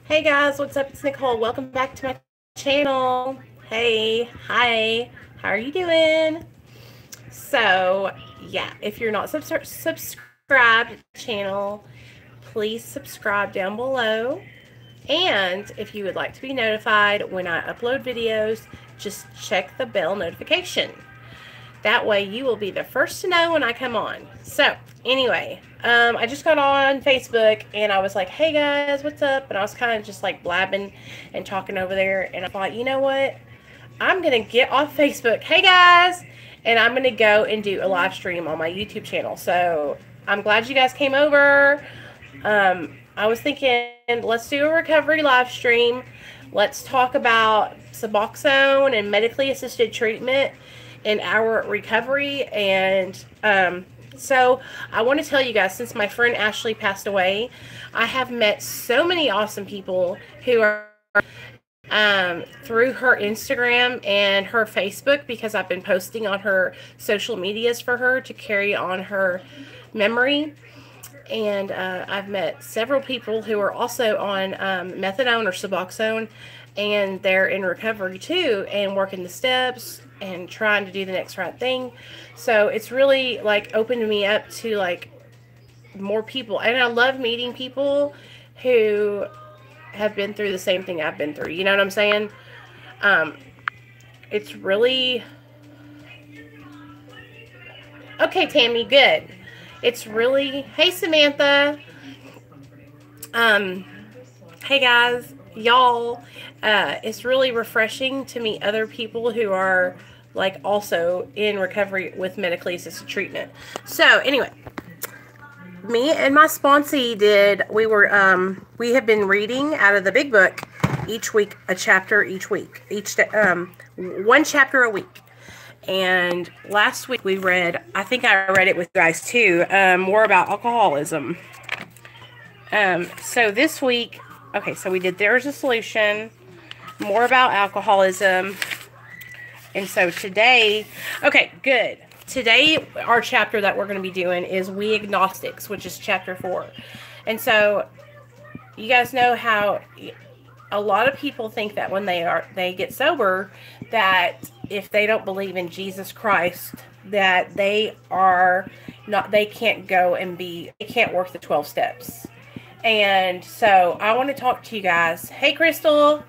Hey guys, what's up? It's Nicole. Welcome back to my channel. Hey, hi, how are you doing? So, yeah, if you're not subscribed to the channel, please subscribe down below. And if you would like to be notified when I upload videos, just check the bell notification. That way you will be the first to know when I come on. So, anyway, I just got on Facebook and I was like, hey guys, what's up? And I was kind of just like blabbing and talking over there. And I thought, you know what? I'm going to get off Facebook. Hey guys! And I'm going to go and do a live stream on my YouTube channel. So, I'm glad you guys came over. I was thinking, let's do a recovery live stream. Let's talk about Suboxone and medically assisted treatment in our recovery. And so I want to tell you guys, since my friend Ashley passed away, I have met so many awesome people who are through her Instagram and her Facebook, because I've been posting on her social medias for her to carry on her memory. And I've met several people who are also on methadone or Suboxone, and they're in recovery too, and working the steps and trying to do the next right thing. So it's really like opened me up to like more people, and I love meeting people who have been through the same thing I've been through. You know what I'm saying? It's really okay, Tammy. Good. It's really, hey Samantha, hey guys, y'all, it's really refreshing to meet other people who are like also in recovery with medically assisted treatment. So anyway, me and my sponsee we have been reading out of the big book each week, a chapter each week, one chapter a week. And last week we read, I think I read it with you guys too, more about alcoholism. So this week, okay, so we did There's a Solution, more about alcoholism. And so today, okay, good. Today, our chapter that we're going to be doing is We Agnostics, which is chapter 4. And so you guys know how a lot of people think that when they get sober, that if they don't believe in Jesus Christ, that they can't go and they can't work the 12 steps. And so I want to talk to you guys. Hey, Crystal.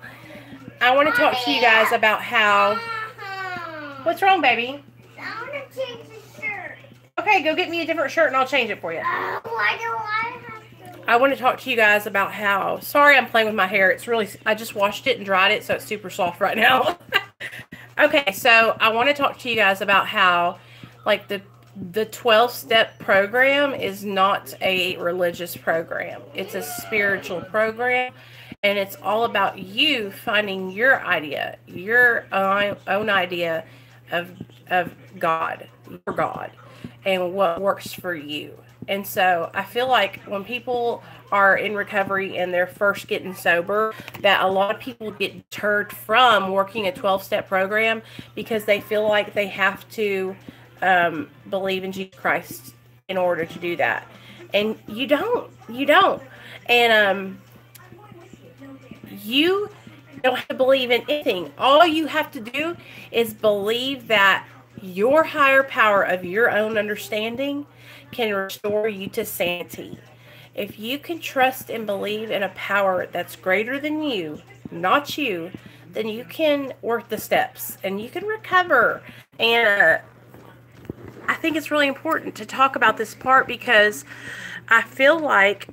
I want to talk to you guys about how, what's wrong, baby? I want to change the shirt. Okay, go get me a different shirt and I'll change it for you. Why do I have to? I want to talk to you guys about how, sorry I'm playing with my hair. It's really, I just washed it and dried it, so it's super soft right now. Okay, so I want to talk to you guys about how, like, the 12-step program is not a religious program. It's a spiritual program, and it's all about you finding your idea, your own idea of God, your God, and what works for you. And so I feel like when people are in recovery and they're first getting sober, that a lot of people get deterred from working a 12-step program because they feel like they have to believe in Jesus Christ in order to do that. And you don't. And you don't have to believe in anything. All you have to do is believe that your higher power of your own understanding can restore you to sanity. If you can trust and believe in a power that's greater than you, not you, then you can work the steps and you can recover. And I think it's really important to talk about this part because I feel like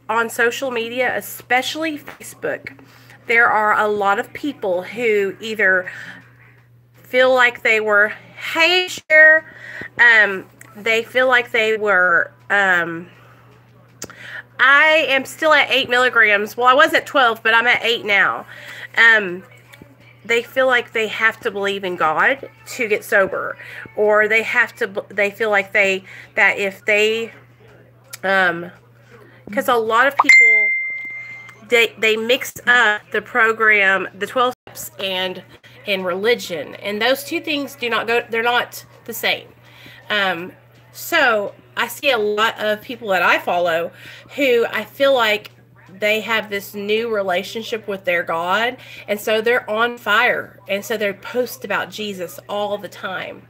on social media, especially Facebook, there are a lot of people who either feel like they were, hey, share, they feel like they were, I am still at 8 milligrams. Well, I was at 12, but I'm at 8 now. They feel like they have to believe in God to get sober, or they feel like that if they, because a lot of people, they mix up the program, the 12 steps and religion, and those two things they're not the same. So I see a lot of people that I follow who I feel like they have this new relationship with their God, and so they're on fire, and so they post about Jesus all the time.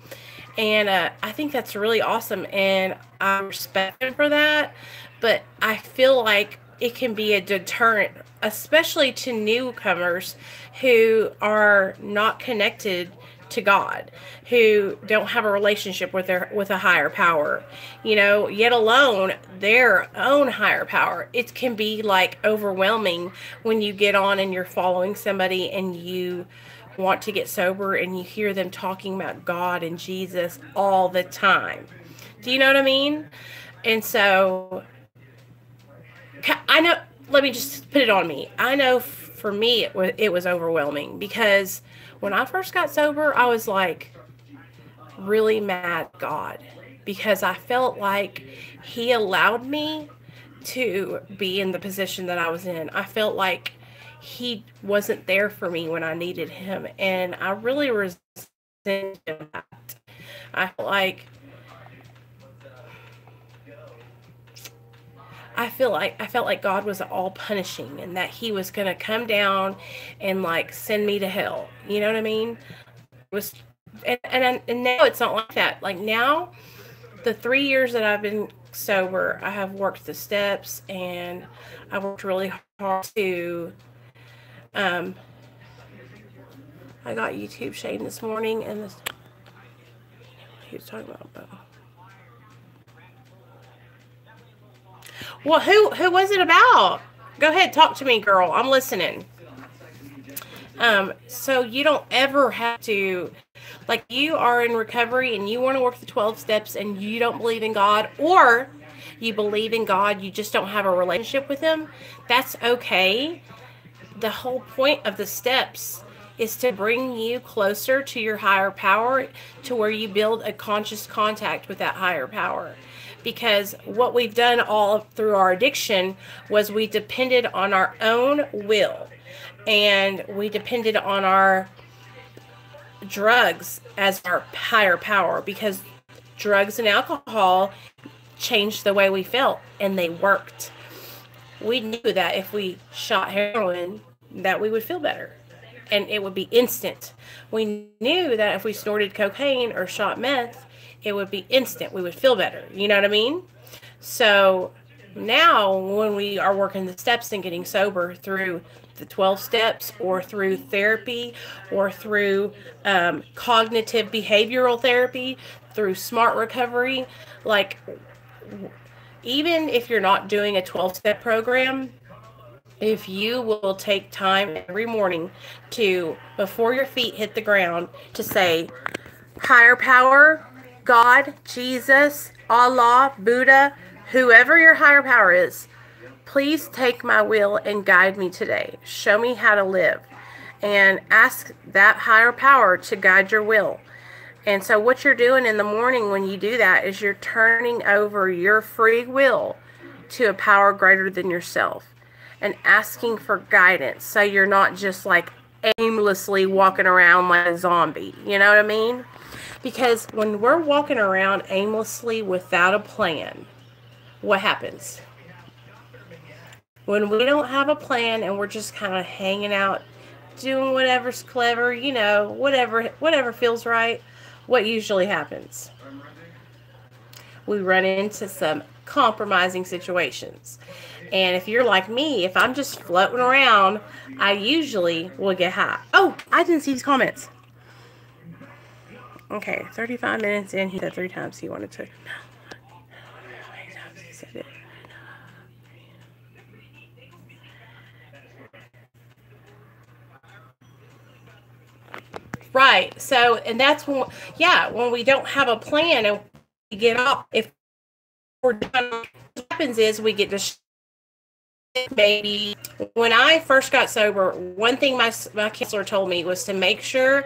And I think that's really awesome, and I respect them for that. But I feel like it can be a deterrent, especially to newcomers who are not connected to God, who don't have a relationship with a higher power, yet alone their own higher power. It can be like overwhelming when you get on and you're following somebody and you want to get sober and you hear them talking about God and Jesus all the time. Do you know what I mean? And so I know, let me just put it on me. I know for me it was overwhelming, because when I first got sober, I was like really mad at God, because I felt like he allowed me to be in the position that I was in. I felt like he wasn't there for me when I needed him, and I really resented that. I felt like I felt like God was all punishing, and that he was going to come down and like send me to hell. You know what I mean? It was, and now it's not like that. Like now, the 3 years that I've been sober, I have worked the steps, and I worked really hard to, I got YouTube shading this morning, and this, he was talking about, but, well, who was it about? Go ahead, talk to me, girl. I'm listening. So you don't ever have to, like, you are in recovery and you want to work the 12 steps and you don't believe in God, or you believe in God, you just don't have a relationship with him. That's okay. The whole point of the steps is to bring you closer to your higher power, to where you build a conscious contact with that higher power. Because what we've done all through our addiction was we depended on our own will, and we depended on our drugs as our higher power, because drugs and alcohol changed the way we felt, and they worked. We knew that if we shot heroin, that we would feel better, and it would be instant. We knew that if we snorted cocaine or shot meth, it would be instant. We would feel better. You know what I mean? So now when we are working the steps and getting sober through the 12 steps, or through therapy, or through cognitive behavioral therapy, through smart recovery, like, even if you're not doing a 12-step program, if you will take time every morning to, before your feet hit the ground, to say, higher power, God, Jesus, Allah, Buddha, whoever your higher power is, please take my will and guide me today. Show me how to live. And ask that higher power to guide your will. And so what you're doing in the morning when you do that is you're turning over your free will to a power greater than yourself, and asking for guidance, so you're not just like aimlessly walking around like a zombie. You know what I mean? Because when we're walking around aimlessly without a plan, what happens? When we don't have a plan and we're just kind of hanging out, doing whatever's clever, whatever feels right, what usually happens? We run into some compromising situations. And if you're like me, if I'm just floating around, I usually will get high. Oh, I didn't see these comments. Okay, 35 minutes in, he said 3 times he wanted to. How many times he said it? Right. So, and that's when, when we don't have a plan and we get off, if we're done, what happens is we get distracted. Maybe when I first got sober, one thing my counselor told me was to make sure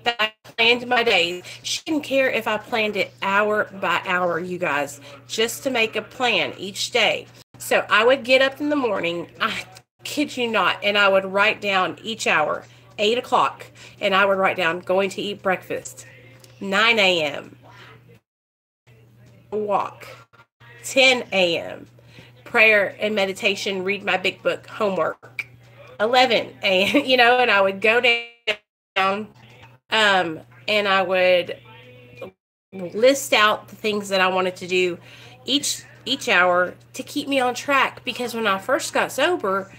that I planned my days. She didn't care if I planned it hour by hour, you guys, just to make a plan each day. So I would get up in the morning, I kid you not, and I would write down each hour, 8 o'clock, and I would write down going to eat breakfast, 9 a.m., walk, 10 a.m., prayer and meditation, read my big book, homework. 11 a.m., and I would go down, and I would list out the things that I wanted to do each hour to keep me on track, because when I first got sober,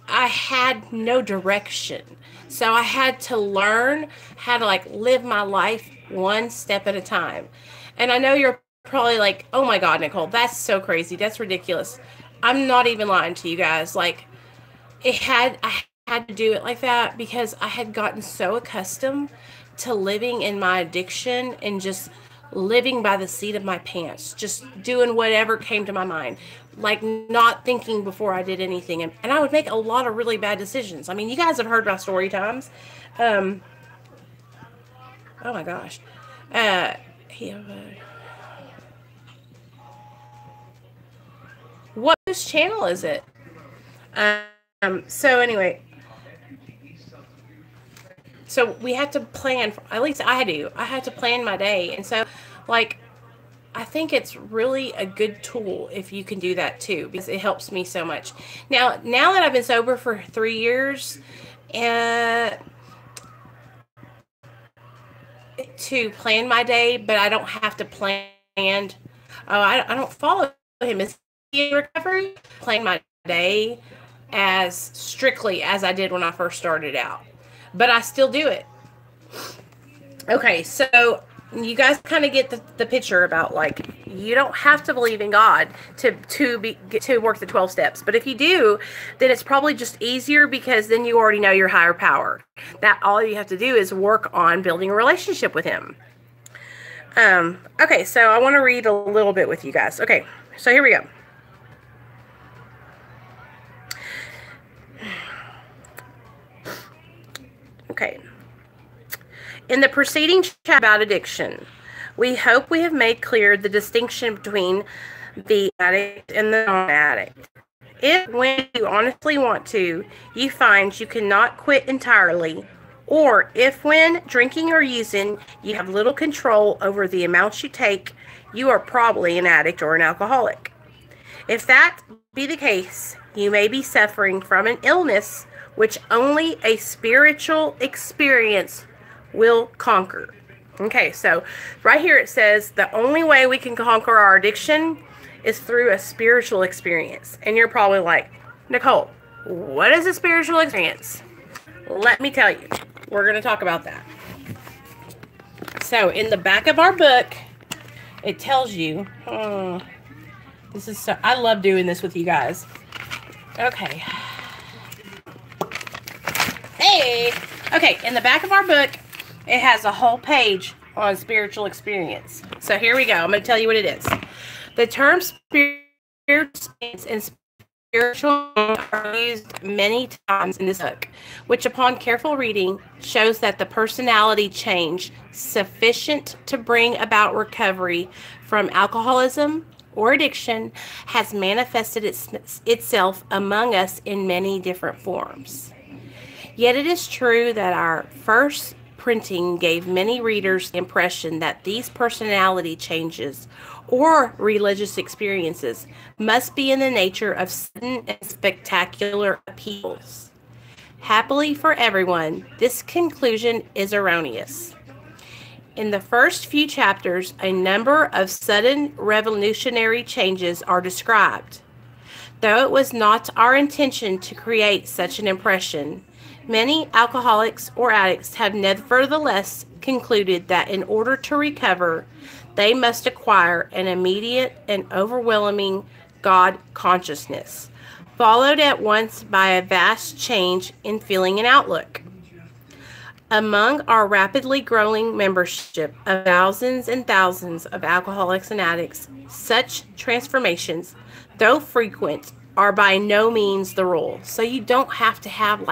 I had no direction. So I had to learn how to live my life one step at a time. And I know you're probably like, "Oh my God, Nicole, that's so crazy. That's ridiculous." I'm not even lying to you guys. I had to do it like that because I had gotten so accustomed to living in my addiction and just living by the seat of my pants, just doing whatever came to my mind, not thinking before I did anything. And I would make a lot of really bad decisions. I mean, you guys have heard my story times. Oh my gosh. What channel is it? So anyway, so we had to plan, at least I had to plan my day. And so I think it's really a good tool if you can do that too, because it helps me so much. Now that I've been sober for 3 years, to plan my day, but I don't have to plan. I don't follow him. Is he in recovery? Plan my day as strictly as I did when I first started out, but I still do it. Okay, so you guys kind of get the picture about you don't have to believe in God to work the 12 steps. But if you do, then it's probably just easier, because then you already know your higher power. That all you have to do is work on building a relationship with him. Okay, so I want to read a little bit with you guys. Okay, so here we go. Okay. In the preceding chat about addiction, we hope we have made clear the distinction between the addict and the non-addict. If, when you honestly want to, you find you cannot quit entirely, or if when drinking or using you have little control over the amounts you take, you are probably an addict or an alcoholic. If that be the case, you may be suffering from an illness which only a spiritual experience will conquer. Okay, so right here it says the only way we can conquer our addiction is through a spiritual experience. And you're probably like, "Nicole, what is a spiritual experience?" Let me tell you. We're going to talk about that. So in the back of our book, it tells you, this is so, I love doing this with you guys. Okay. Hey. Okay, in the back of our book, it has a whole page on spiritual experience. So here we go. I'm going to tell you what it is. The term spiritual experience and spiritual are used many times in this book, which upon careful reading shows that the personality change sufficient to bring about recovery from alcoholism or addiction has manifested itself among us in many different forms. Yet it is true that our first printing gave many readers the impression that these personality changes or religious experiences must be in the nature of sudden and spectacular upheavals. Happily for everyone, this conclusion is erroneous. In the first few chapters, a number of sudden revolutionary changes are described. Though it was not our intention to create such an impression, many alcoholics or addicts have nevertheless concluded that in order to recover, they must acquire an immediate and overwhelming God consciousness, followed at once by a vast change in feeling and outlook. Among our rapidly growing membership of thousands and thousands of alcoholics and addicts, such transformations, though frequent, are by no means the rule. So you don't have to have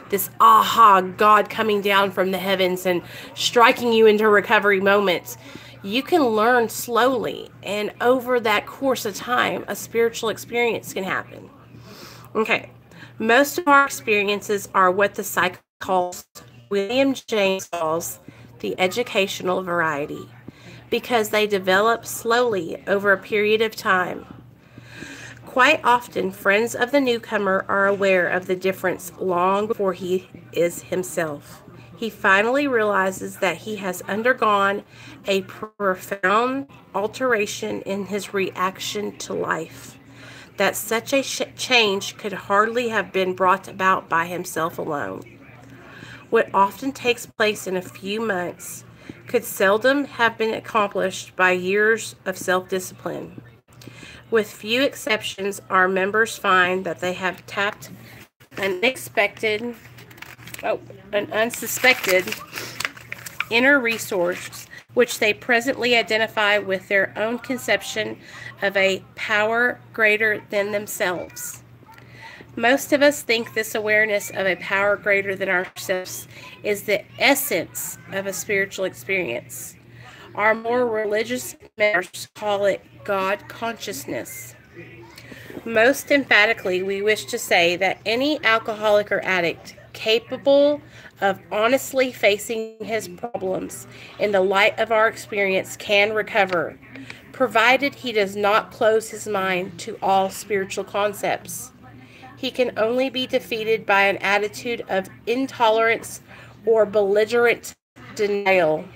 this aha God coming down from the heavens and striking you into recovery moments. You can learn slowly, and over that course of time, a spiritual experience can happen. Okay, most of our experiences are what the psychologist William James calls the educational variety, because they develop slowly over a period of time. Quite often, friends of the newcomer are aware of the difference long before he is himself. He finally realizes that he has undergone a profound alteration in his reaction to life, that such a change could hardly have been brought about by himself alone. What often takes place in a few months could seldom have been accomplished by years of self-discipline. With few exceptions, our members find that they have tapped an unsuspected inner resource which they presently identify with their own conception of a power greater than themselves. Most of us think this awareness of a power greater than ourselves is the essence of a spiritual experience. Our more religious members call it God consciousness. Most emphatically, we wish to say that any alcoholic or addict capable of honestly facing his problems in the light of our experience can recover, provided he does not close his mind to all spiritual concepts. He can only be defeated by an attitude of intolerance or belligerent denial.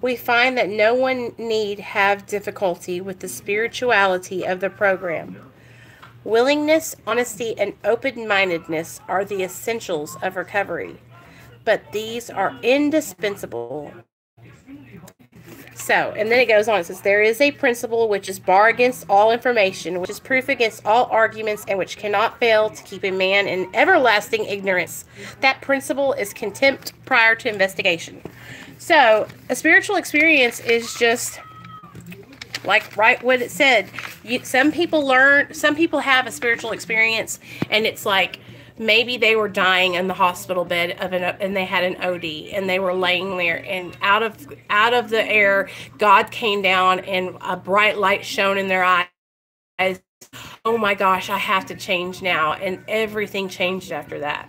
We find that no one need have difficulty with the spirituality of the program. Willingness, honesty, and open-mindedness are the essentials of recovery, but these are indispensable. So, and then it goes on. It says, there is a principle which is bar against all information, which is proof against all arguments, and which cannot fail to keep a man in everlasting ignorance. That principle is contempt prior to investigation. So, a spiritual experience is just like right what it said. Some people have a spiritual experience, and it's like maybe they were dying in the hospital bed and they had an OD, and they were laying there, and out of the air, God came down and a bright light shone in their eyes. Oh my gosh, I have to change now, and everything changed after that.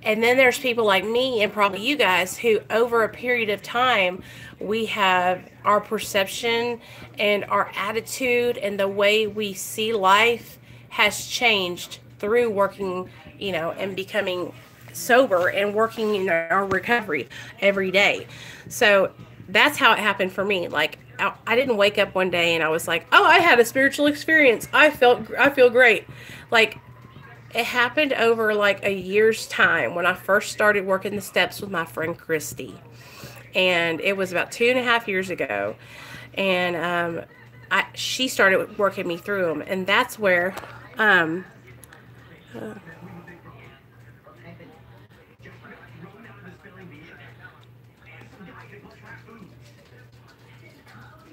And then there's people like me and probably you guys who over a period of time, we have our perception and our attitude and the way we see life has changed through working, and becoming sober and working in our recovery every day. So that's how it happened for me. Like, I didn't wake up one day and I was like, oh, I had a spiritual experience. I feel great. Like, it happened over like a year's time when I first started working the steps with my friend Christy. And it was about 2.5 years ago. And she started working me through them. And that's where oh,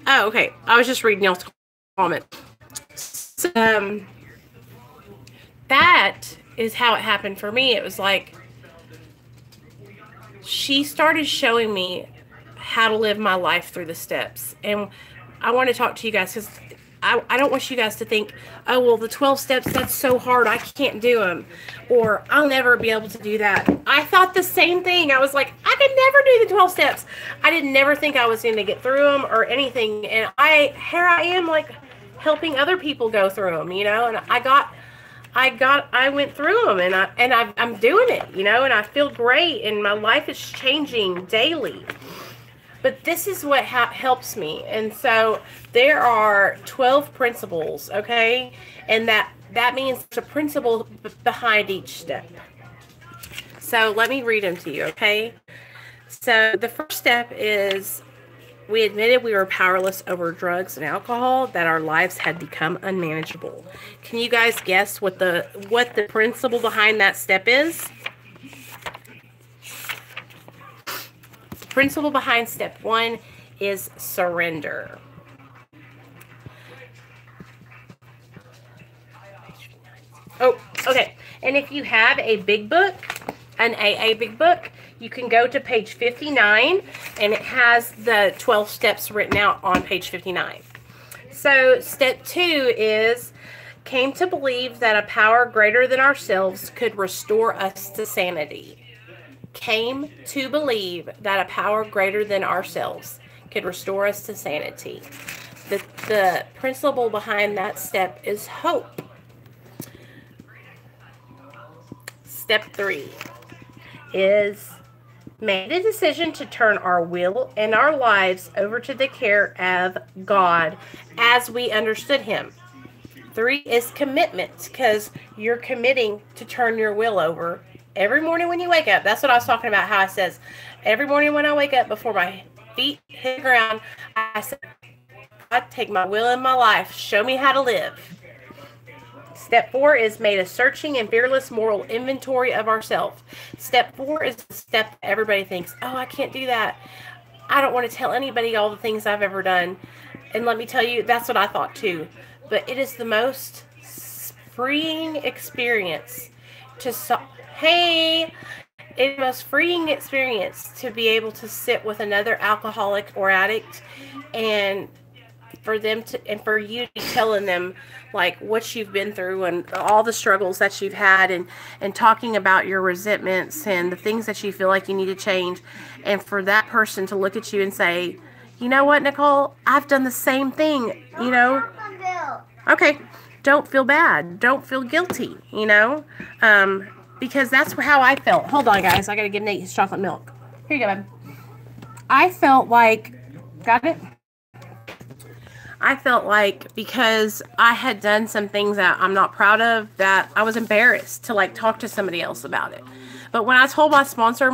okay. I was just reading y'all's comment. So, that is how it happened for me. It was like she started showing me how to live my life through the steps. And I want to talk to you guys because I don't want you guys to think, oh, well, the 12 steps, that's so hard, I can't do them. Or I'll never be able to do that. I thought the same thing. I was like, I could never do the 12 steps. I didn't never think I was going to get through them or anything. And here I am, like, helping other people go through them, and I went through them, and I'm doing it, and I feel great, and my life is changing daily. But this is what helps me. And so there are 12 principles, okay? And that means there's a principle behind each step. So let me read them to you, okay? So the first step is we admitted we were powerless over drugs and alcohol, that our lives had become unmanageable. Can you guys guess what the principle behind that step is? The principle behind step 1 is surrender. Oh, okay. And if you have a big book, an AA big book, you can go to page 59, and it has the 12 steps written out on page 59. So step 2 is came to believe that a power greater than ourselves could restore us to sanity. Came to believe that a power greater than ourselves could restore us to sanity. The principle behind that step is hope. Step 3 is made a decision to turn our will and our lives over to the care of God as we understood Him. 3 is commitment, because you're committing to turn your will over every morning when you wake up. That's what I was talking about, how it says, every morning when I wake up, before my feet hit the ground, I say, God, take my will and my life. Show me how to live. Step 4 is made a searching and fearless moral inventory of ourselves. Step 4 is the step that everybody thinks, oh, I can't do that. I don't want to tell anybody all the things I've ever done. And let me tell you, that's what I thought too. But it is the most freeing experience to, it's the most freeing experience to be able to sit with another alcoholic or addict, and for them to, and for you to be telling them like what you've been through and all the struggles that you've had, and talking about your resentments and the things that you feel like you need to change, and for that person to look at you and say, you know what, Nicole, I've done the same thing, you know. Okay, don't feel bad, don't feel guilty, you know, because that's how I felt. Hold on, guys, I gotta give Nate his chocolate milk. Here you go, babe. I felt like, got it? I felt like because I had done some things that I'm not proud of, that I was embarrassed to like talk to somebody else about it. But when I told my sponsor,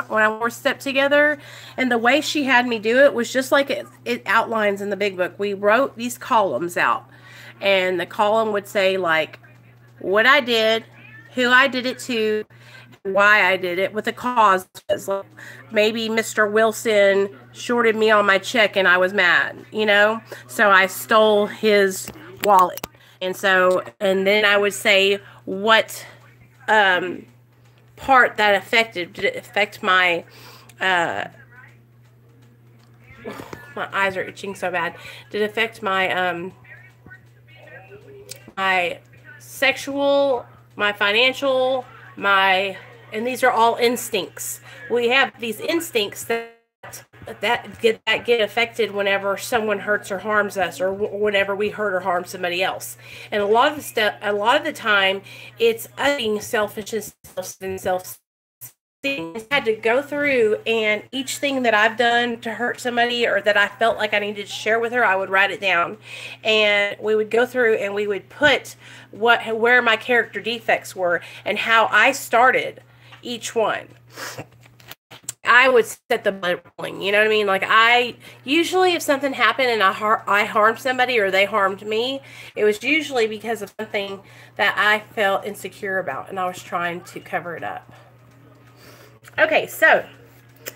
when I first stepped together, and the way she had me do it was just like it outlines in the big book. We wrote these columns out, and the column would say like what I did, who I did it to, why I did it, with the cause. Like maybe Mr. Wilson shorted me on my check and I was mad, you know, so I stole his wallet. And then I would say what part that affected. Did it affect my my eyes are itching so bad. Did it affect my my sexual, my financial, and these are all instincts. We have these instincts that get affected whenever someone hurts or harms us, or whenever we hurt or harm somebody else. And a lot of the time, it's us being selfish and self. I had to go through, and each thing that I've done to hurt somebody or that I felt like I needed to share with her, I would write it down, and we would go through and we would put where my character defects were and how I started each one. I would set the blood rolling, you know what I mean? Like I usually, if something happened and I harmed somebody or they harmed me, it was usually because of something that I felt insecure about, and I was trying to cover it up. Okay, so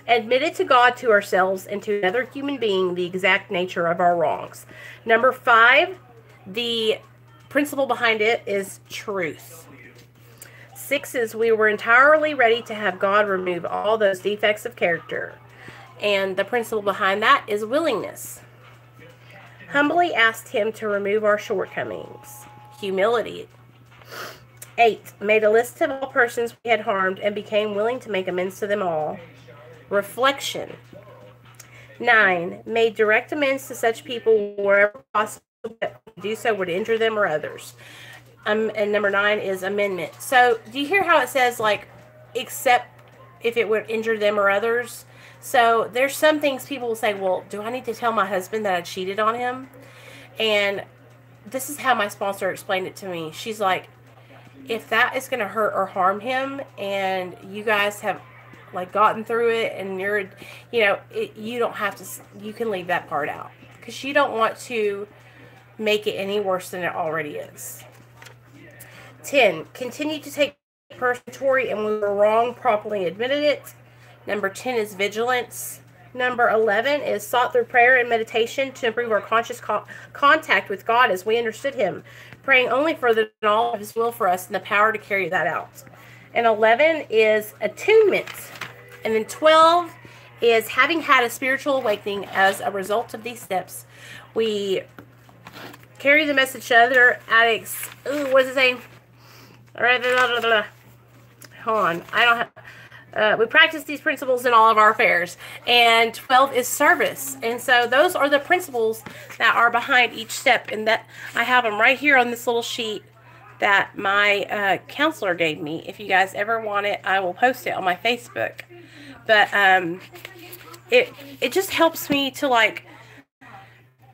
admitted to God, to ourselves, and to another human being the exact nature of our wrongs. Number 5, the principle behind it is truth. 6 is we were entirely ready to have God remove all those defects of character. And the principle behind that is willingness. Humbly asked Him to remove our shortcomings. Humility. 8, made a list of all persons we had harmed and became willing to make amends to them all. Reflection. 9, made direct amends to such people wherever possible, but to do so would injure them or others. And number 9 is amendment. So do you hear how it says like, except if it would injure them or others? So there's some things people will say, well, do I need to tell my husband that I cheated on him? And this is how my sponsor explained it to me. She's like, if that is going to hurt or harm him, and you guys have like gotten through it, and you're, you know, you don't have to, you can leave that part out, because you don't want to make it any worse than it already is. 10, continue to take purgatory, and when we were wrong, properly admitted it. Number 10 is vigilance. Number 11 is sought through prayer and meditation to improve our conscious contact with God as we understood Him, praying only for the knowledge of His will for us and the power to carry that out. And 11 is attunement. And then 12 is having had a spiritual awakening as a result of these steps. We carry the message to other addicts. Ooh, what does it say? Hold on. I don't have... we practice these principles in all of our affairs. And 12 is service. And so those are the principles that are behind each step. And that I have them right here on this little sheet that my counselor gave me. If you guys ever want it, I will post it on my Facebook. But it just helps me to like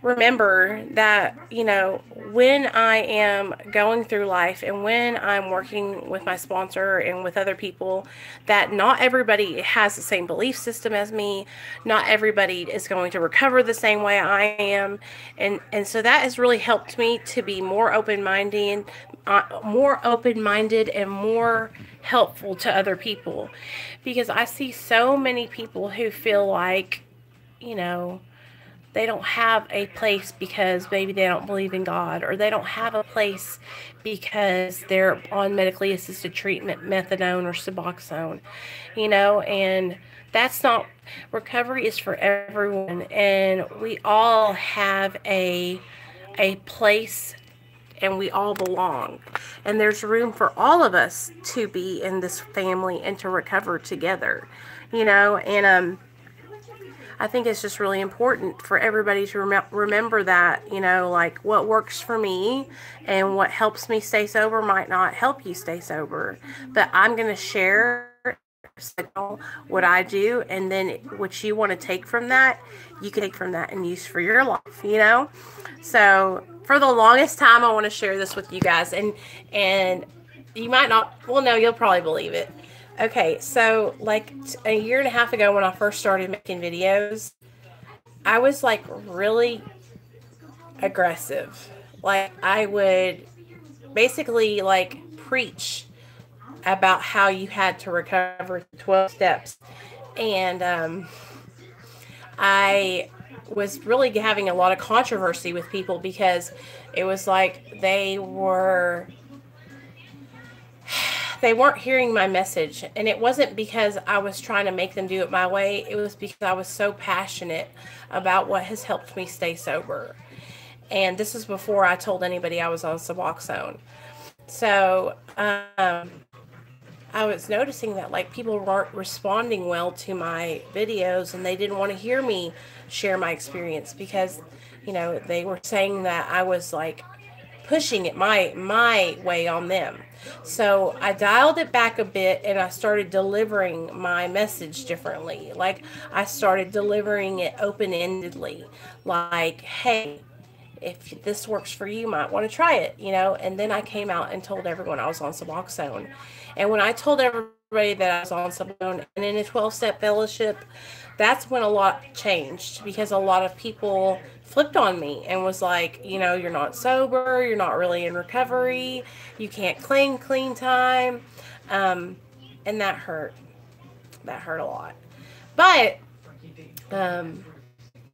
remember that, you know, when I am going through life and when I'm working with my sponsor and with other people, that not everybody has the same belief system as me. Not everybody is going to recover the same way I am. And so that has really helped me to be more open-minded and more helpful to other people, because I see so many people who feel like, you know, they don't have a place because maybe they don't believe in God, or they don't have a place because they're on medically assisted treatment, methadone or Suboxone, you know, and that's not, recovery is for everyone, and we all have a place, and we all belong, and there's room for all of us to be in this family and to recover together, you know. And I think it's just really important for everybody to remember that, you know, like what works for me and what helps me stay sober might not help you stay sober. But I'm going to share what I do, and then what you want to take from that, you can take from that and use for your life, you know? So for the longest time, I want to share this with you guys, and you might not, well, no, you'll probably believe it. Okay, so like a year and a half ago when I first started making videos, I was like really aggressive. Like I would basically like preach about how you had to recover 12 steps. And I was really having a lot of controversy with people, because it was like they weren't hearing my message. And it wasn't because I was trying to make them do it my way. It was because I was so passionate about what has helped me stay sober. And this is before I told anybody I was on Suboxone. So I was noticing that like people weren't responding well to my videos, and they didn't want to hear me share my experience, because, you know, they were saying that I was like pushing it my way on them. So I dialed it back a bit, and I started delivering my message differently. Like I started delivering it open-endedly, like, hey, if this works for you, you might want to try it, you know. And then I came out and told everyone I was on Suboxone. And when I told everybody that I was on Suboxone and in a 12-step fellowship, that's when a lot changed, because a lot of people flipped on me and was like, you know, you're not sober, you're not really in recovery, you can't claim clean time. And that hurt. That hurt a lot. But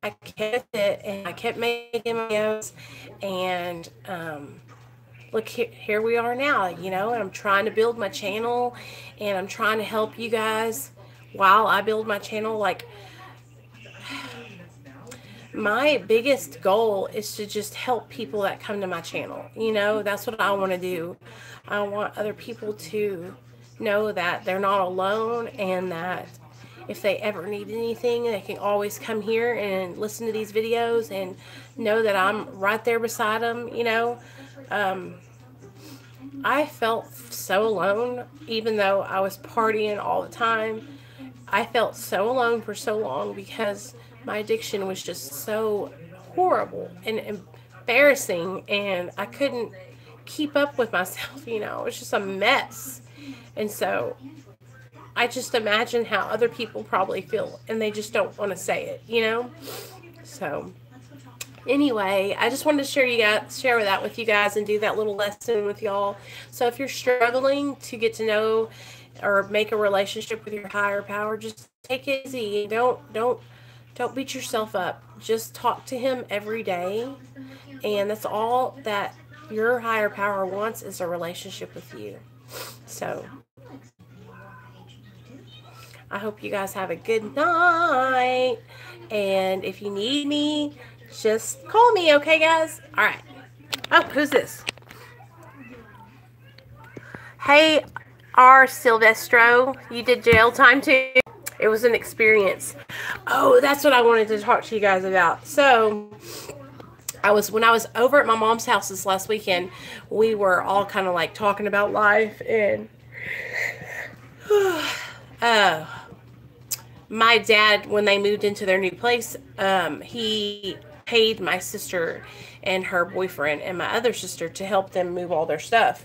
I kept it, and I kept making videos, and look, here we are now, you know, and I'm trying to build my channel, and I'm trying to help you guys while I build my channel. Like, my biggest goal is to just help people that come to my channel, you know. That's what I want to do. I want other people to know that they're not alone, and that if they ever need anything, they can always come here and listen to these videos and know that I'm right there beside them, you know. I felt so alone, even though I was partying all the time. I felt so alone for so long, because my addiction was just so horrible and embarrassing, and I couldn't keep up with myself, you know. It was just a mess. And so I just imagine how other people probably feel, and they just don't want to say it, you know. So anyway, I just wanted to share that with you guys, and do that little lesson with y'all. So if you're struggling to get to know or make a relationship with your higher power, just take it easy. Don't beat yourself up. Just talk to him every day, and that's all that your higher power wants, is a relationship with you. So I hope you guys have a good night. And if you need me, just call me, okay, guys? All right. Oh, who's this? Hey, R. Silvestro. You did jail time, too? It was an experience. Oh, that's what I wanted to talk to you guys about. So, when I was over at my mom's house this last weekend, we were all kind of like talking about life, and my dad, when they moved into their new place, he paid my sister and her boyfriend and my other sister to help them move all their stuff.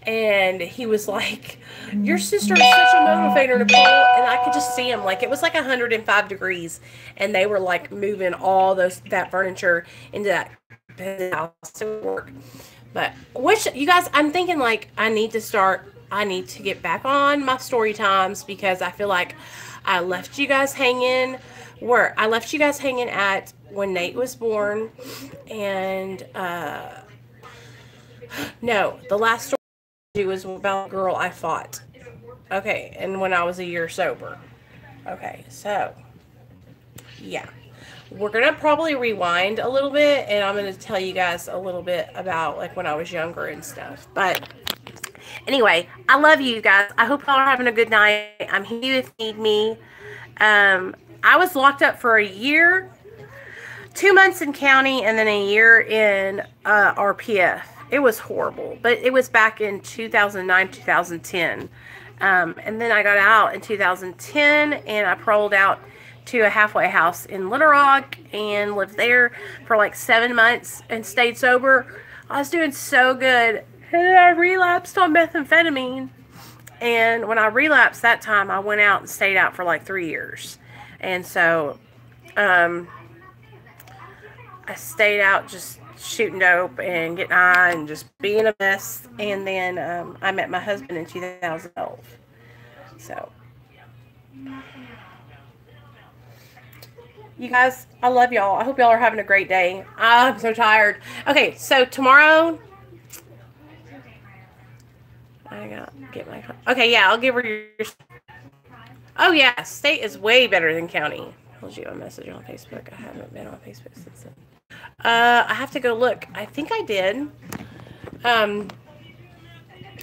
And he was like, your sister is such a motivator, Nicole. And I could just see him. Like, it was like 105 degrees. And they were like moving all that furniture into that house to work. But which, you guys, I'm thinking like I need to get back on my story times, because I feel like I left you guys hanging at when Nate was born. And no, the last story was about a girl I fought. Okay, and when I was a year sober. Okay, so yeah. We're going to probably rewind a little bit, and I'm going to tell you guys a little bit about like when I was younger and stuff. But anyway, I love you guys. I hope y'all are having a good night. I'm here if you need me. I was locked up for a year, 2 months in county, and then a year in RPF. It was horrible, but it was back in 2009, 2010. And then I got out in 2010, and I paroled out to a halfway house in Little Rock and lived there for like 7 months and stayed sober. I was doing so good, and then I relapsed on methamphetamine. And when I relapsed that time, I went out and stayed out for like 3 years. And so I stayed out just shooting dope and getting high and just being a mess. And then I met my husband in 2012. So, you guys, I love y'all. I hope y'all are having a great day. I'm so tired. Okay, so tomorrow, I gotta get my... Okay, yeah, I'll give her your... Oh, yeah, state is way better than county. I told you a message on Facebook. I haven't been on Facebook since then. I have to go look. I think I did.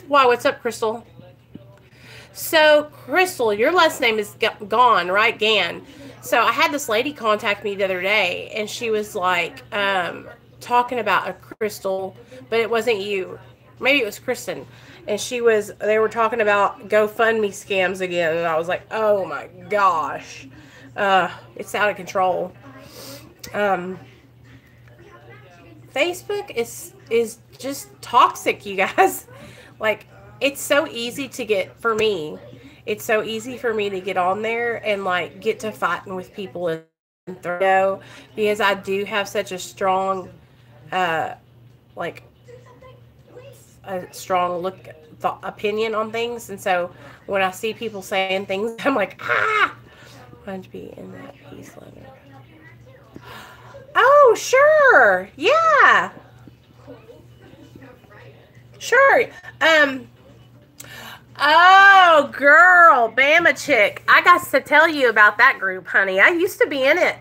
Wow, what's up, Crystal? So, Crystal, your last name is Gone, right? Gan. So, I had this lady contact me the other day, and she was like, talking about a Crystal, but it wasn't you. Maybe it was Kristen. And they were talking about GoFundMe scams again, and I was like, oh my gosh. It's out of control. Facebook is just toxic, you guys. Like, it's so easy to get, for me, it's so easy for me to get on there and like get to fighting with people and throw, because I do have such a strong opinion on things. And so when I see people saying things, I'm like, wanted to be in that peace letter. Oh, sure. Yeah. Sure. Oh, girl, Bama chick. I got to tell you about that group, honey. I used to be in it.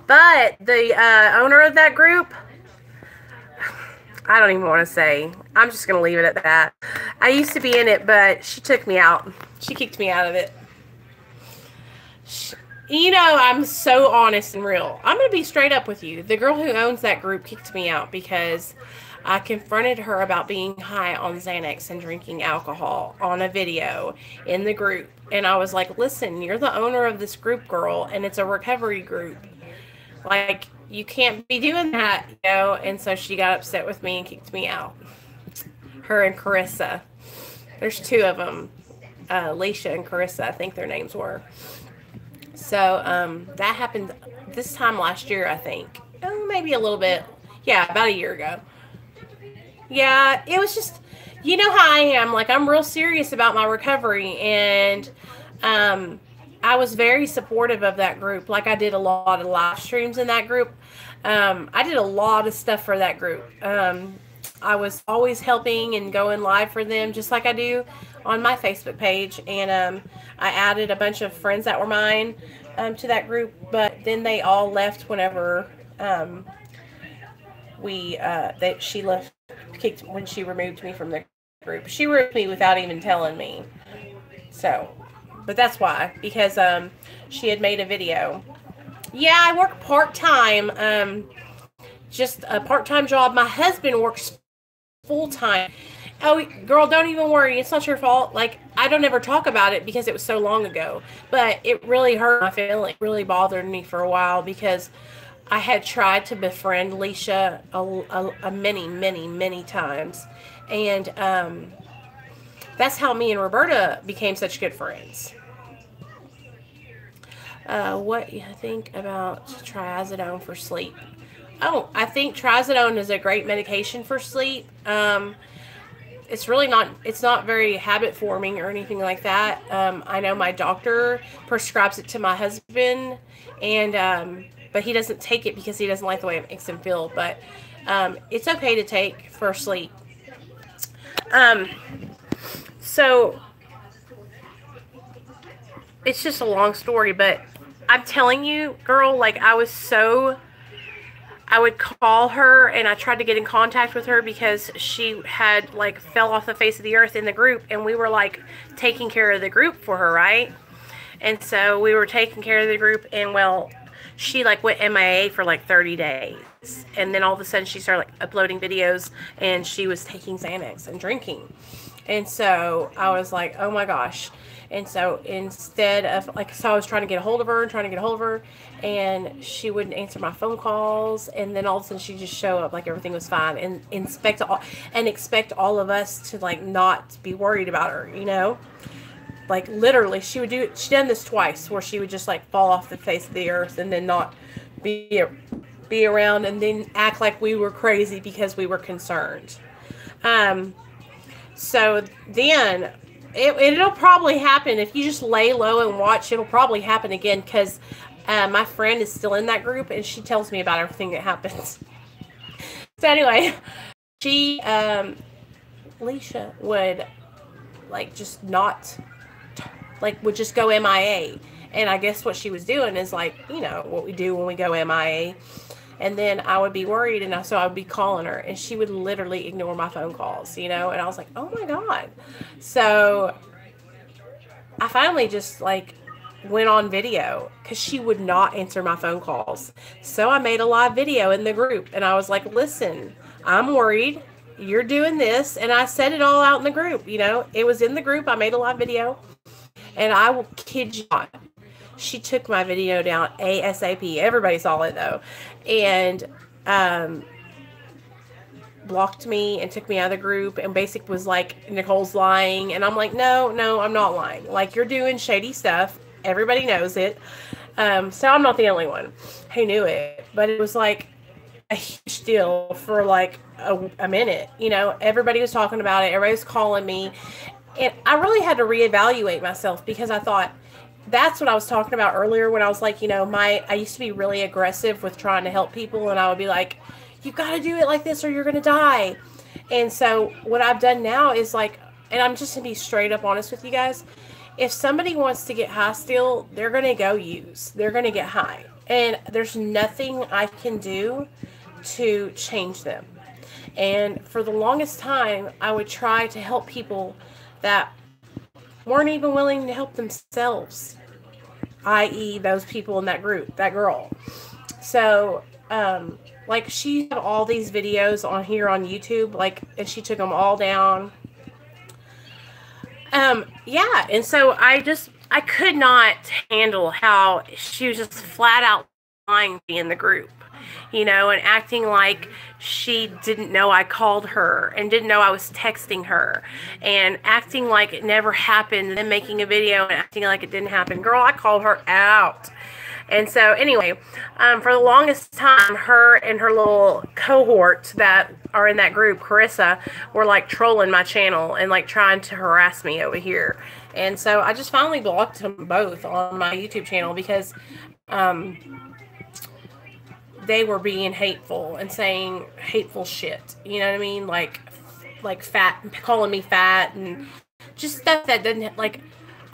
But the owner of that group, I don't even want to say. I'm just going to leave it at that. I used to be in it, but she took me out. She kicked me out of it. You know, I'm so honest and real. I'm going to be straight up with you. The girl who owns that group kicked me out because I confronted her about being high on Xanax and drinking alcohol on a video in the group. And I was like, listen, you're the owner of this group, girl, and it's a recovery group. Like, you can't be doing that, you know? And so she got upset with me and kicked me out. Her and Carissa. There's two of them. Leisha and Carissa, I think their names were. So, that happened this time last year, I think. Oh, maybe a little bit. Yeah, about a year ago. Yeah, it was just, you know how I am. Like, I'm real serious about my recovery. And I was very supportive of that group. Like, I did a lot of live streams in that group. I did a lot of stuff for that group. I was always helping and going live for them, just like I do on my Facebook page. And I added a bunch of friends that were mine to that group. But then they all left whenever she left, kicked when she removed me from the group. She removed me without even telling me. So, but that's why, because she had made a video. Yeah, I work part-time. Just a part-time job. My husband works full-time. Oh, girl, don't even worry. It's not your fault. Like, I don't ever talk about it because it was so long ago. But it really hurt my feelings. It really bothered me for a while because I had tried to befriend Leisha a many, many, many times. And that's how me and Roberta became such good friends. What you think about trazodone for sleep? Oh, I think trazodone is a great medication for sleep. It's really not, it's not very habit forming or anything like that. I know my doctor prescribes it to my husband, and but he doesn't take it because he doesn't like the way it makes him feel. But it's okay to take for sleep. Um, so it's just a long story, but I'm telling you, girl, like I would call her and I tried to get in contact with her because she had like fell off the face of the earth in the group, and we were like taking care of the group for her, right? And so we were taking care of the group, and well, she like went MIA for like 30 days. And then all of a sudden she started like uploading videos, and she was taking Xanax and drinking. And so I was like, oh my gosh. And so instead of like, so I was trying to get a hold of her, and she wouldn't answer my phone calls. And then all of a sudden she'd just show up like everything was fine, and expect all of us to like not be worried about her, you know? Like literally she done this twice where she would just like fall off the face of the earth and then not be around, and then act like we were crazy because we were concerned. So then it'll probably happen if you just lay low and watch. It'll probably happen again because my friend is still in that group, and she tells me about everything that happens. So anyway, she Leisha would like just not like would just go MIA. And I guess what she was doing is like, you know, what we do when we go MIA. And then I would be worried, and so I would be calling her, and she would literally ignore my phone calls, you know? And I was like, oh my God. So I finally just like went on video because she would not answer my phone calls. So I made a live video in the group, and I was like, listen, I'm worried. You're doing this. And I said it all out in the group, you know? It was in the group. I made a live video, and I will kid you not, she took my video down ASAP. Everybody saw it though. And blocked me and took me out of the group, and basically was like, Nicole's lying. And I'm like, no, I'm not lying. Like, you're doing shady stuff. Everybody knows it. So I'm not the only one who knew it. But it was like a huge deal for like a minute. You know, everybody was talking about it. Everybody was calling me. And I really had to reevaluate myself, because I thought, that's what I was talking about earlier when I was like, you know, I used to be really aggressive with trying to help people, and I would be like, you got to do it like this or you're going to die. And so what I've done now is like, and I'm just going to be straight up honest with you guys, if somebody wants to get high still, they're going to go use. They're going to get high. And there's nothing I can do to change them. And for the longest time, I would try to help people that weren't even willing to help themselves, i.e. those people in that group, that girl. So, like, she had all these videos on here on YouTube, like, and she took them all down. Yeah, and so I could not handle how she was just flat out lying to me in the group, you know, and acting like she didn't know I called her and didn't know I was texting her, and acting like it never happened, and then making a video and acting like it didn't happen. Girl, I called her out. And so anyway, for the longest time, her and her little cohort that are in that group, Carissa, were like trolling my channel and like trying to harass me over here. And so I just finally blocked them both on my YouTube channel because they were being hateful and saying hateful shit. You know what I mean? Like fat, calling me fat, and just stuff that didn't, like,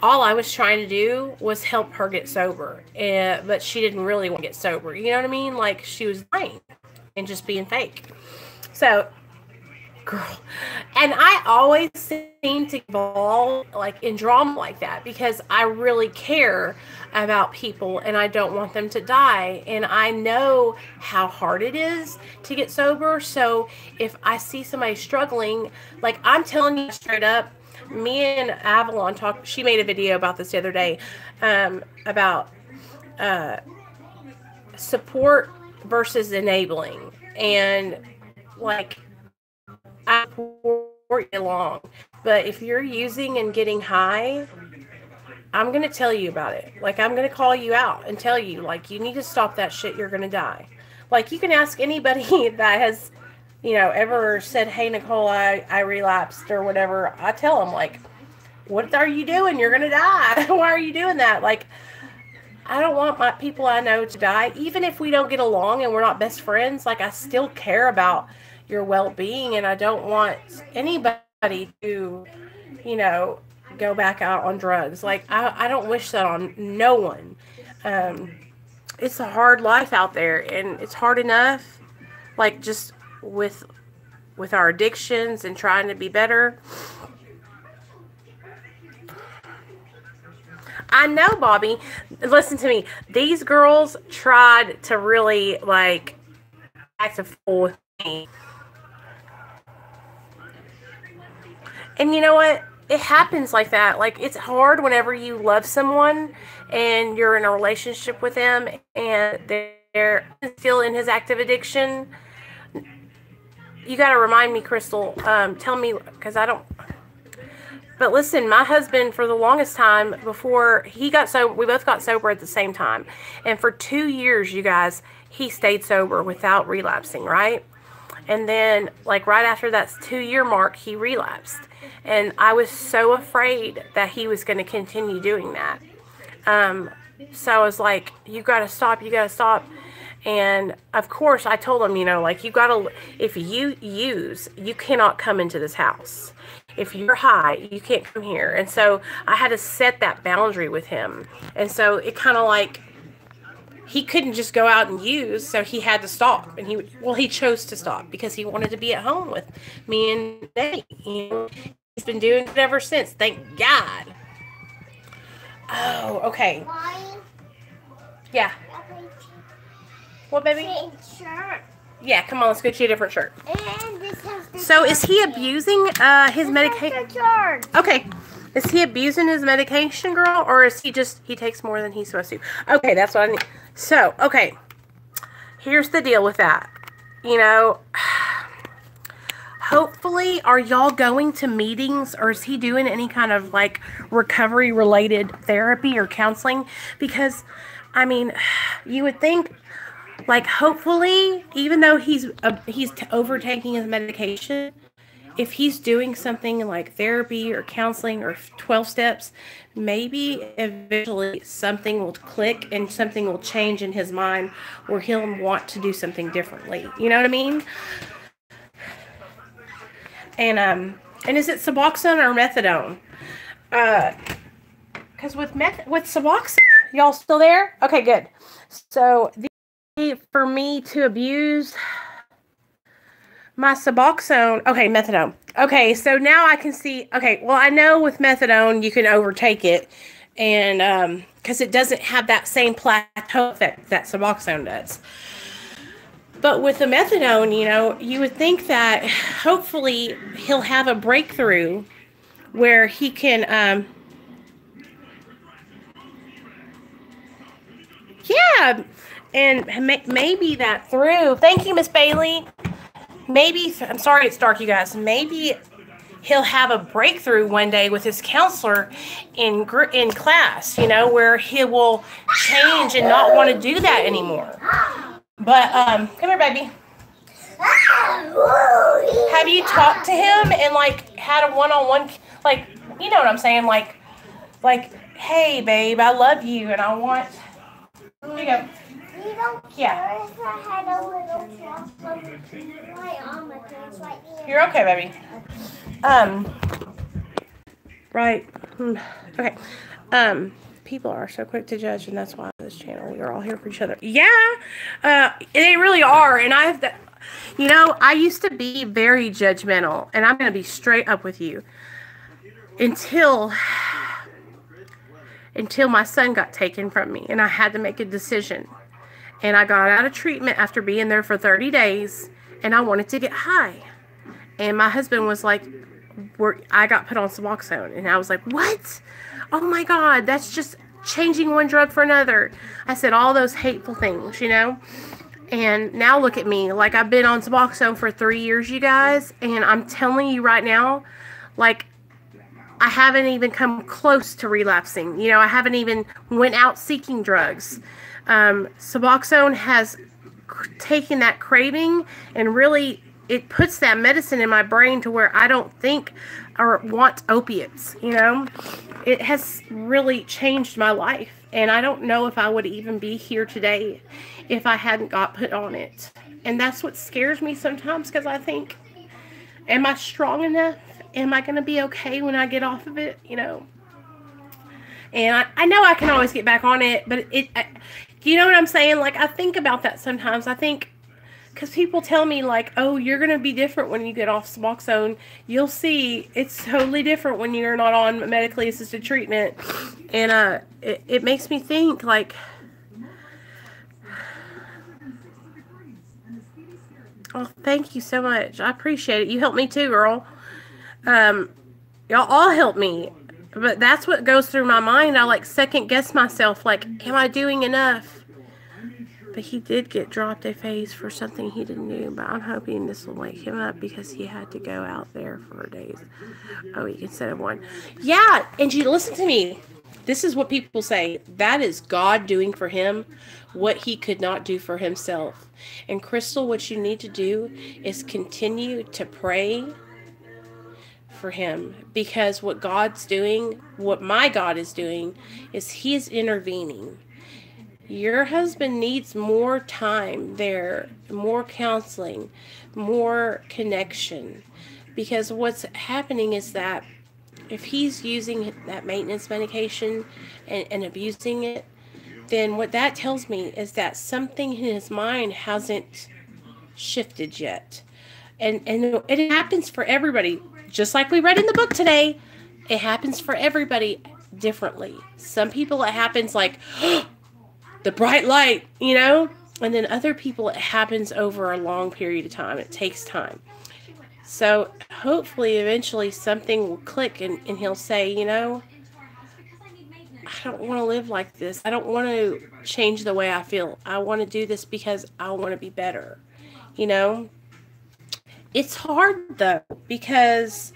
all I was trying to do was help her get sober. But she didn't really want to get sober. You know what I mean? Like, she was lying and just being fake. So girl. And I always seem to involve like in drama like that because I really care about people and I don't want them to die. And I know how hard it is to get sober. So if I see somebody struggling, like I'm telling you straight up, me and Avalon talked. She made a video about this the other day, about support versus enabling, and like I support you along, but if you're using and getting high, I'm gonna tell you about it. Like I'm gonna call you out and tell you, like you need to stop that shit. You're gonna die. Like you can ask anybody that has, ever said, "Hey Nicole, I relapsed" or whatever. I tell them like, "What are you doing? You're gonna die. Why are you doing that?" Like I don't want my people I know to die, even if we don't get along and we're not best friends. Like I still care about your well-being, and I don't want anybody to, go back out on drugs. Like I don't wish that on no one. It's a hard life out there, and it's hard enough, like just with our addictions and trying to be better. I know, Bobby. Listen to me. These girls tried to really like act a fool with me. And you know what? It happens like that. Like it's hard whenever you love someone and you're in a relationship with them and they're still in his active addiction. You got to remind me, Crystal. Tell me, because I don't. But listen, my husband, for the longest time, before he got sober, we both got sober at the same time. And for 2 years, you guys, he stayed sober without relapsing, right? And then, like, right after that 2-year mark, he relapsed. And I was so afraid that he was going to continue doing that. So I was like, you got to stop, you got to stop. And, of course, I told him, like, you got to, if you use, you cannot come into this house. If you're high, you can't come here. And so I had to set that boundary with him. And so it kind of like, he couldn't just go out and use, so he had to stop. And he chose to stop because he wanted to be at home with me and Daddy. He's been doing it ever since. Thank God. Oh, okay. Yeah. What, baby? Yeah, come on, let's go to a different shirt. So is he abusing his medication? Okay. Is he abusing his medication, girl? Or is he takes more than he's supposed to? Okay, that's what I need. So, okay. Here's the deal with that. Hopefully, are y'all going to meetings, or is he doing any kind of like recovery related therapy or counseling? Because, I mean, you would think, like, hopefully, even though he's overtaking his medication, if he's doing something like therapy or counseling or 12 steps, maybe eventually something will click and something will change in his mind where he'll want to do something differently. You know what I mean? And is it Suboxone or methadone? Because with Suboxone, y'all still there? Okay, good. So for me to abuse my Suboxone, okay, methadone. Okay, so now I can see, okay, well, I know with methadone you can overtake it, and because it doesn't have that same plateau effect that Suboxone does. But with the methadone, you would think that hopefully he'll have a breakthrough where he can, yeah, and maybe that through, thank you, Miss Bailey. Maybe, I'm sorry it's dark, you guys. Maybe he'll have a breakthrough one day with his counselor in class, where he will change and not want to do that anymore. But, come here, baby. Have you talked to him and, like, had a one-on-one, like, you know what I'm saying? Like, hey, babe, I love you, and I want, here you go. You don't care if I had a little fluff right on my face right here. You're okay, baby. Right. Okay. People are so quick to judge, and that's why this channel, we are all here for each other. Yeah. They really are, and I have that. You know, I used to be very judgmental, and I'm going to be straight up with you. Until my son got taken from me, and I had to make a decision. And I got out of treatment after being there for 30 days, and I wanted to get high. And my husband was like, I got put on Suboxone. And I was like, what? Oh my God, that's just changing one drug for another. I said all those hateful things, you know. And now look at me. Like, I've been on Suboxone for 3 years, you guys. And I'm telling you right now, like, I haven't even come close to relapsing. You know, I haven't even went out seeking drugs. Suboxone has taken that craving and really, it puts that medicine in my brain to where I don't think or want opiates, you know. It has really changed my life. And I don't know if I would even be here today if I hadn't got put on it. And that's what scares me sometimes, because I think, am I strong enough? Am I going to be okay when I get off of it, you know? And I know I can always get back on it, but you know what I'm saying? Like, I think about that sometimes. I think, because people tell me, like, oh, you're going to be different when you get off Suboxone. You'll see it's totally different when you're not on medically assisted treatment. And it makes me think, like, oh, thank you so much. I appreciate it. You helped me too, girl. Y'all all help me. But that's what goes through my mind. I, like, second guess myself, like, am I doing enough? But he did get dropped a phase for something he didn't do. But I'm hoping this will wake him up, because he had to go out there for days a week instead of one. Yeah, and you listen to me. This is what people say. That is God doing for him what he could not do for himself. And Crystal, what you need to do is continue to pray for him, because what God's doing, what my God is doing, is he is intervening. Your husband needs more time there, more counseling, more connection, because what's happening is that if he's using that maintenance medication and abusing it, then what that tells me is that something in his mind hasn't shifted yet. And it happens for everybody. Just like we read in the book today, it happens for everybody differently. Some people it happens like the bright light, you know? And then other people it happens over a long period of time. It takes time. So hopefully eventually something will click and he'll say, you know, I don't want to live like this. I don't want to change the way I feel. I want to do this because I want to be better, you know? It's hard, though, because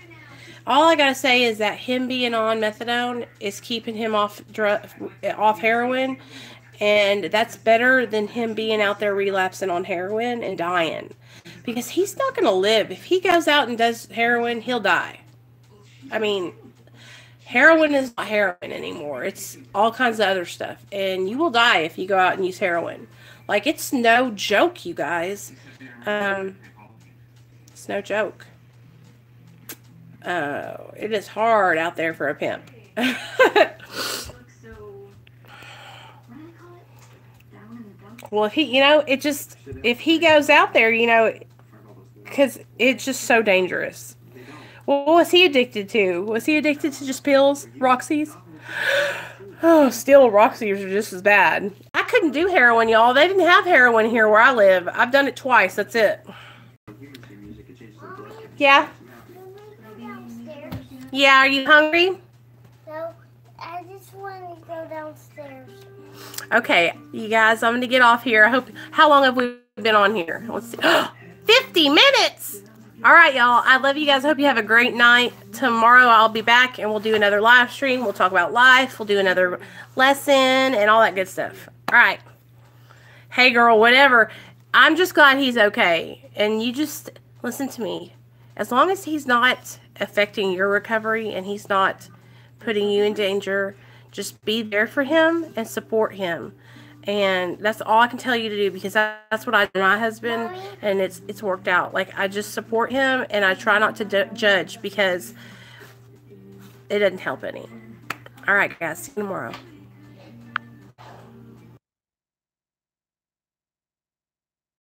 all I got to say is that him being on methadone is keeping him off heroin, and that's better than him being out there relapsing on heroin and dying, because he's not going to live. If he goes out and does heroin, he'll die. I mean, heroin is not heroin anymore. It's all kinds of other stuff, and you will die if you go out and use heroin. Like, it's no joke, you guys. It's no joke. It is hard out there for a pimp. Well, if he, you know, if he goes out there, you know, because it's just so dangerous. Well, what was he addicted to? Was he addicted to just pills, Roxy's? Oh, still, Roxy's are just as bad. I couldn't do heroin, y'all. They didn't have heroin here where I live. I've done it twice. That's it. Yeah? Yeah, are you hungry? No, I just want to go downstairs. Okay, you guys, I'm going to get off here. I hope, how long have we been on here? Let's see. 50 minutes! All right, y'all. I love you guys. I hope you have a great night. Tomorrow I'll be back and we'll do another live stream. We'll talk about life. We'll do another lesson and all that good stuff. All right. Hey, girl, whatever. I'm just glad he's okay. And you just listen to me. As long as he's not affecting your recovery and he's not putting you in danger, just be there for him and support him. And that's all I can tell you to do, because that's what I do with my husband, and it's worked out. Like, I just support him, and I try not to judge, because it doesn't help any. All right, guys. See you tomorrow.